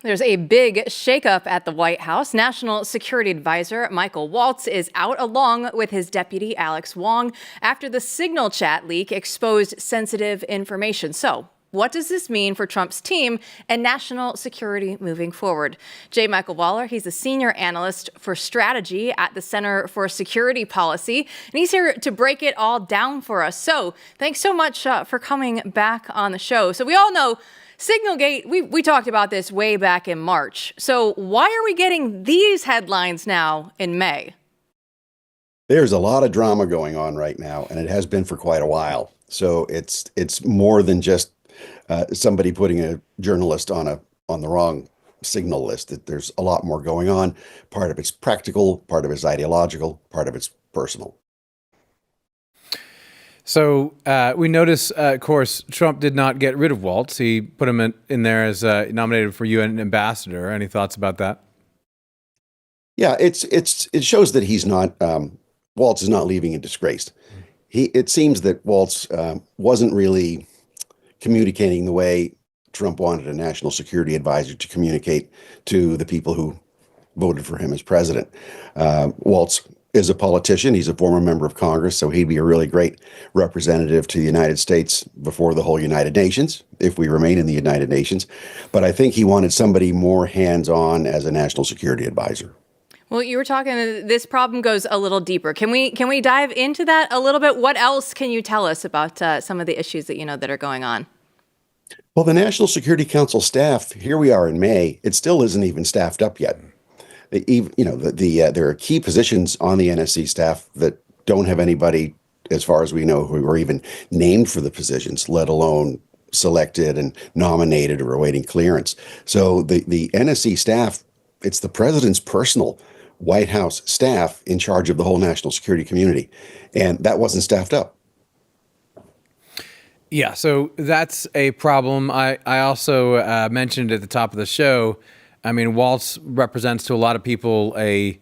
There's a big shakeup at the White House. National Security Advisor Michael Waltz is out along with his deputy Alex Wong after the Signal chat leak exposed sensitive information. So, what does this mean for Trump's team and national security moving forward? J. Michael Waller, he's a senior analyst for strategy at the Center for Security Policy, and he's here to break it all down for us. So, thanks so much for coming back on the show. So, we all know Signalgate, we talked about this way back in March. So why are we getting these headlines now in May? There's a lot of drama going on right now, and it has been for quite a while. So it's more than just somebody putting a journalist on the wrong signal list. There's a lot more going on. Part of it's practical, part of it's ideological, part of it's personal. So we notice, of course, Trump did not get rid of Waltz. He put him in there as nominated for UN ambassador. Any thoughts about that? Yeah, it shows that he's not Waltz is not leaving in disgrace. It seems that Waltz wasn't really communicating the way Trump wanted a national security advisor to communicate to the people who voted for him as president. Waltz is a politician. He's a former member of Congress, so he'd be a really great representative to the United States before the whole United Nations, if we remain in the United Nations. But I think he wanted somebody more hands-on as a national security advisor. Well, you were talking, this problem goes a little deeper. Can we dive into that a little bit? What else can you tell us about some of the issues that you know that are going on? Well, the National Security Council staff, here we are in May, it still isn't even staffed up yet. There are key positions on the NSC staff that don't have anybody, as far as we know, who are even named for the positions, let alone selected and nominated or awaiting clearance. So the NSC staff, it's the president's personal White House staff in charge of the whole national security community. And that wasn't staffed up. Yeah, so that's a problem. I also mentioned at the top of the show, I mean, Waltz represents to a lot of people a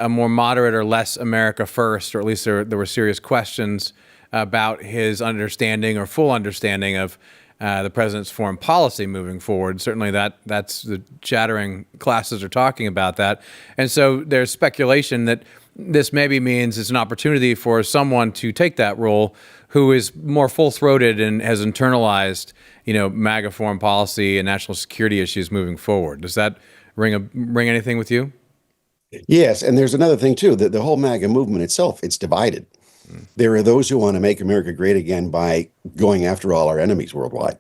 more moderate or less America first, or at least there were serious questions about his understanding or full understanding of the president's foreign policy moving forward. Certainly that's the chattering classes are talking about that. And so there's speculation that this maybe means it's an opportunity for someone to take that role who is more full-throated and has internalized, MAGA foreign policy and national security issues moving forward. Does that ring anything with you? Yes, and there's another thing too, that the whole MAGA movement itself, it's divided. There are those who want to make America great again by going after all our enemies worldwide.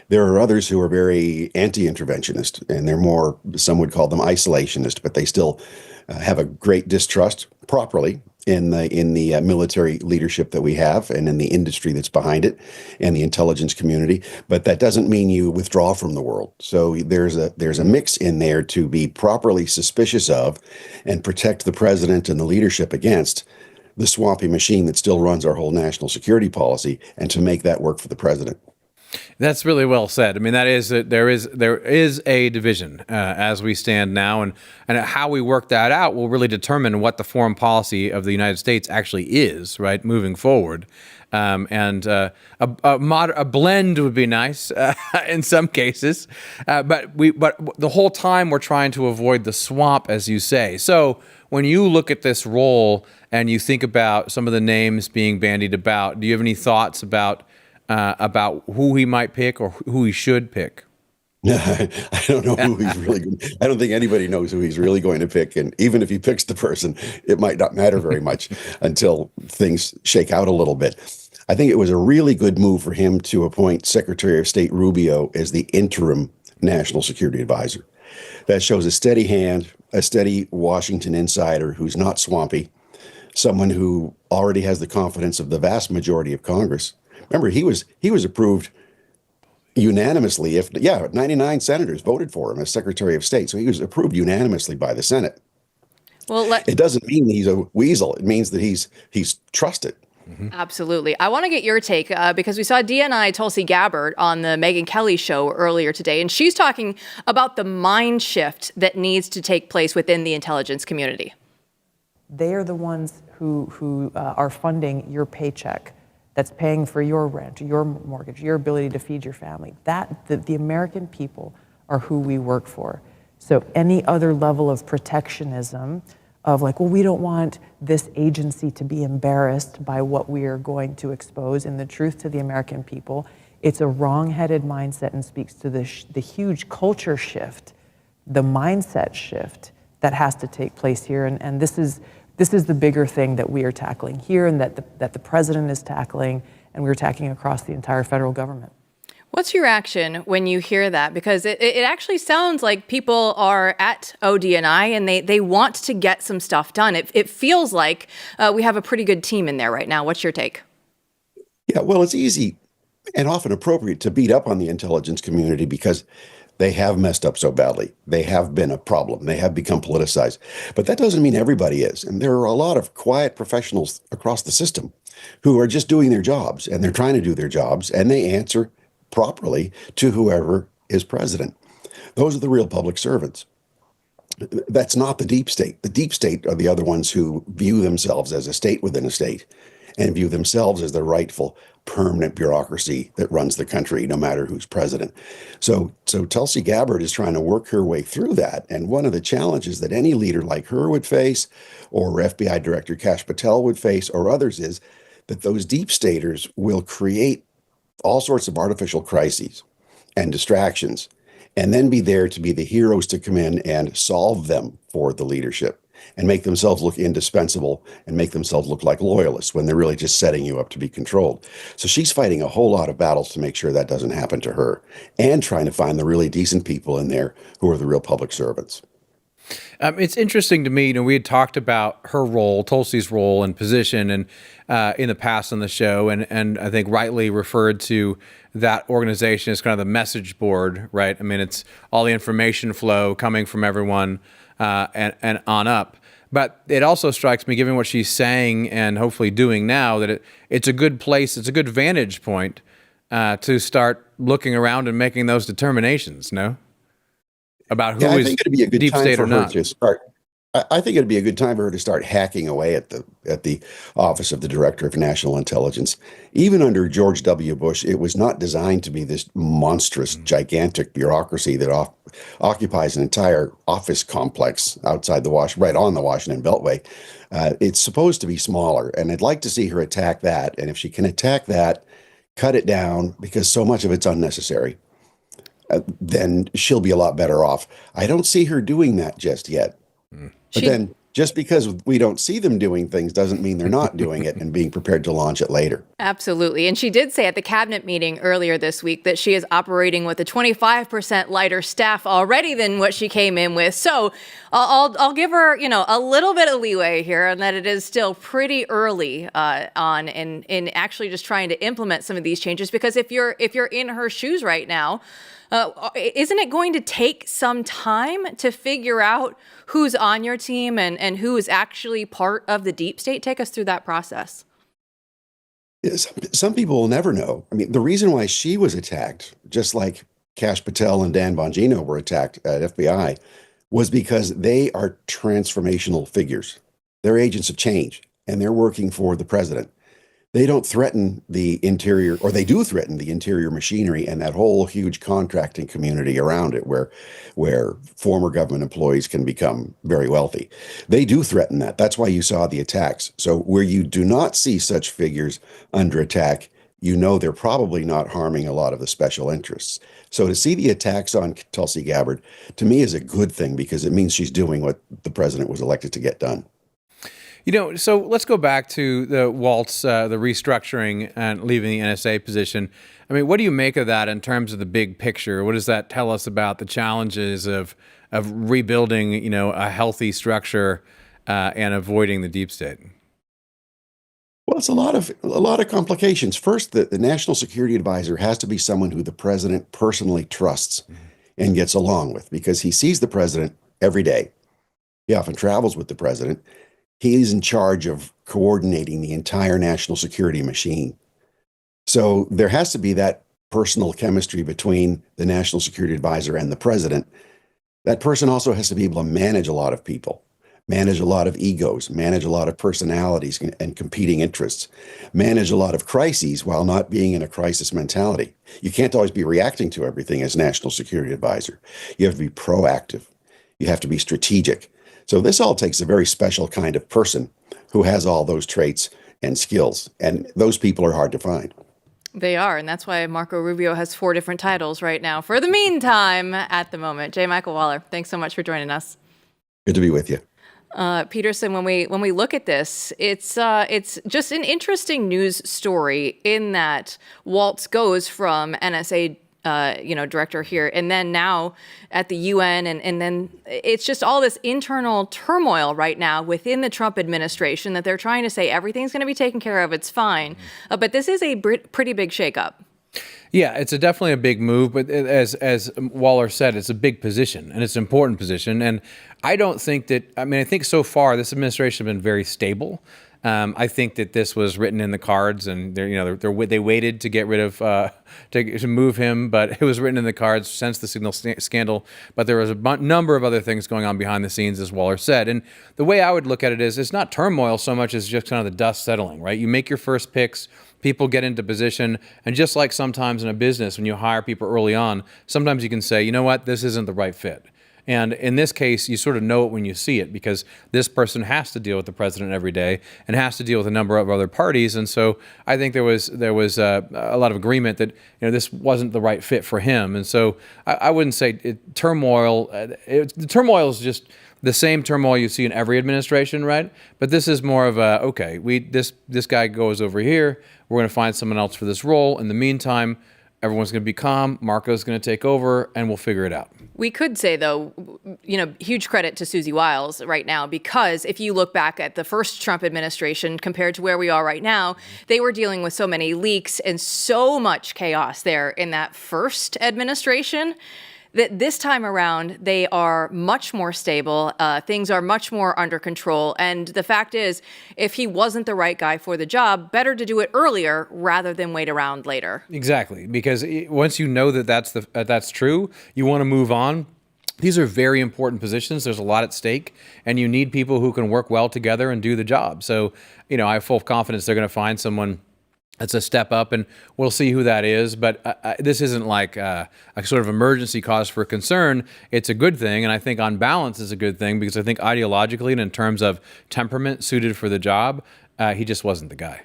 There are others who are very anti-interventionist, and they're more, some would call them isolationist, but they still have a great distrust properly in the military leadership that we have and in the industry that's behind it and the intelligence community. But that doesn't mean you withdraw from the world. So there's a mix in there to be properly suspicious of and protect the president and the leadership against the swampy machine that still runs our whole national security policy, and to make that work for the president. That's really well said. I mean, there is a division as we stand now, and how we work that out will really determine what the foreign policy of the United States actually is, right, moving forward. A blend would be nice in some cases, but the whole time we're trying to avoid the swamp, as you say. So when you look at this role and you think about some of the names being bandied about, do you have any thoughts about who he might pick or who he should pick? I don't know who he's really going. I don't think anybody knows who he's really going to pick. And even if he picks the person, it might not matter very much until things shake out a little bit. I think it was a really good move for him to appoint Secretary of State Rubio as the interim national security advisor. That shows a steady hand, a steady Washington insider who's not swampy, someone who already has the confidence of the vast majority of Congress. Remember, he was approved unanimously. 99 senators voted for him as Secretary of State, so he was approved unanimously by the Senate. Well, it doesn't mean he's a weasel. It means that he's trusted. Mm-hmm. Absolutely. I want to get your take because we saw DNI Tulsi Gabbard on the Megyn Kelly show earlier today, and she's talking about the mind shift that needs to take place within the intelligence community. They are the ones who are funding your paycheck, that's paying for your rent, your mortgage, your ability to feed your family. The American people are who we work for. So any other level of protectionism of like, well, we don't want this agency to be embarrassed by what we are going to expose and the truth to the American people, it's a wrong-headed mindset and speaks to the huge culture shift, the mindset shift that has to take place here. And this is the bigger thing that we are tackling here and that the president is tackling and we're tackling across the entire federal government. What's your reaction when you hear that? Because it actually sounds like people are at ODNI and they want to get some stuff done. It feels like we have a pretty good team in there right now. What's your take? Yeah, well, it's easy and often appropriate to beat up on the intelligence community because they have messed up so badly. They have been a problem. They have become politicized. But that doesn't mean everybody is. And there are a lot of quiet professionals across the system who are just doing their jobs, and they're trying to do their jobs, and they answer properly to whoever is president. Those are the real public servants. That's not the deep state. The deep state are the other ones who view themselves as a state within a state and view themselves as the rightful permanent bureaucracy that runs the country, no matter who's president. So Tulsi Gabbard is trying to work her way through that. And one of the challenges that any leader like her would face, or FBI Director Kash Patel would face, or others, is that those deep staters will create all sorts of artificial crises and distractions, and then be there to be the heroes to come in and solve them for the leadership and make themselves look indispensable and make themselves look like loyalists when they're really just setting you up to be controlled. So she's fighting a whole lot of battles to make sure that doesn't happen to her and trying to find the really decent people in there who are the real public servants. It's interesting to me, we had talked about her role, Tulsi's role and position, and in the past on the show, and I think rightly referred to that organization as kind of the message board, right? I mean, it's all the information flow coming from everyone and on up. But it also strikes me, given what she's saying and hopefully doing now, that it's a good place, it's a good vantage point to start looking around and making those determinations, no? About who is deep state or not. I think it'd be a good time for her to start hacking away at the office of the Director of National Intelligence. Even under George W. Bush, it was not designed to be this monstrous, gigantic bureaucracy that occupies an entire office complex outside right on the Washington Beltway. It's supposed to be smaller, and I'd like to see her attack that. And if she can attack that, cut it down, because so much of it's unnecessary, then she'll be a lot better off. I don't see her doing that just yet. But then just because we don't see them doing things doesn't mean they're not doing it and being prepared to launch it later. Absolutely. And she did say at the cabinet meeting earlier this week that she is operating with a 25% lighter staff already than what she came in with. So I'll give her, a little bit of leeway here, and that it is still pretty early on in actually just trying to implement some of these changes. Because if you're in her shoes right now, isn't it going to take some time to figure out who's on your team and who is actually part of the deep state? Take us through that process. Yes, some people will never know. I mean, the reason why she was attacked, just like Kash Patel and Dan Bongino were attacked at FBI, was because they are transformational figures. They're agents of change, and they're working for the president. They don't threaten the interior, or they do threaten the interior machinery and that whole huge contracting community around it where former government employees can become very wealthy. They do threaten that. That's why you saw the attacks. So where you do not see such figures under attack, they're probably not harming a lot of the special interests. So to see the attacks on Tulsi Gabbard, to me, is a good thing because it means she's doing what the president was elected to get done. So let's go back to the Waltz, the restructuring and leaving the NSA position. I mean, what do you make of that in terms of the big picture? What does that tell us about the challenges of rebuilding, a healthy structure and avoiding the deep state? Well, it's a lot of complications. First, the National Security Advisor has to be someone who the president personally trusts and gets along with, because he sees the president every day. He often travels with the president. He's in charge of coordinating the entire national security machine. So there has to be that personal chemistry between the National Security Advisor and the president. That person also has to be able to manage a lot of people, manage a lot of egos, manage a lot of personalities and competing interests, manage a lot of crises while not being in a crisis mentality. You can't always be reacting to everything as National Security Advisor. You have to be proactive. You have to be strategic. So this all takes a very special kind of person who has all those traits and skills. And those people are hard to find. They are, and that's why Marco Rubio has 4 different titles right now for the meantime at the moment. J. Michael Waller, thanks so much for joining us. Good to be with you. Peterson, when we look at this, it's just an interesting news story in that Waltz goes from NSA director here, and then now at the UN, and then it's just all this internal turmoil right now within the Trump administration that they're trying to say everything's going to be taken care of, it's fine. But this is a pretty big shakeup. Yeah, it's definitely a big move, but as Waller said, it's a big position, and it's an important position. And I don't think that, I think so far this administration has been very stable. I think that this was written in the cards, and they waited to get rid of to move him, but it was written in the cards since the Signal scandal. But there was a number of other things going on behind the scenes, as Waller said. And the way I would look at it is, it's not turmoil so much as just kind of the dust settling, right? You make your first picks, people get into position, and just like sometimes in a business, when you hire people early on, sometimes you can say, you know what, this isn't the right fit. And in this case, you sort of know it when you see it, because this person has to deal with the president every day and has to deal with a number of other parties. And so I think there was a lot of agreement that this wasn't the right fit for him. And so I wouldn't say turmoil. The turmoil is just the same turmoil you see in every administration, right? But this is more of this guy goes over here. We're going to find someone else for this role. In the meantime, everyone's going to be calm. Marco's going to take over, and we'll figure it out. We could say, though, huge credit to Susie Wiles right now, because if you look back at the first Trump administration compared to where we are right now, they were dealing with so many leaks and so much chaos there in that first administration, that this time around, they are much more stable. Things are much more under control. And the fact is, if he wasn't the right guy for the job, better to do it earlier rather than wait around later. Exactly. Because once you know that that's true, you want to move on. These are very important positions. There's a lot at stake, and you need people who can work well together and do the job. So, I have full confidence they're going to find someone that's a step up, and we'll see who that is. But this isn't like a sort of emergency cause for concern. It's a good thing, and I think on balance is a good thing, because I think ideologically and in terms of temperament suited for the job, he just wasn't the guy.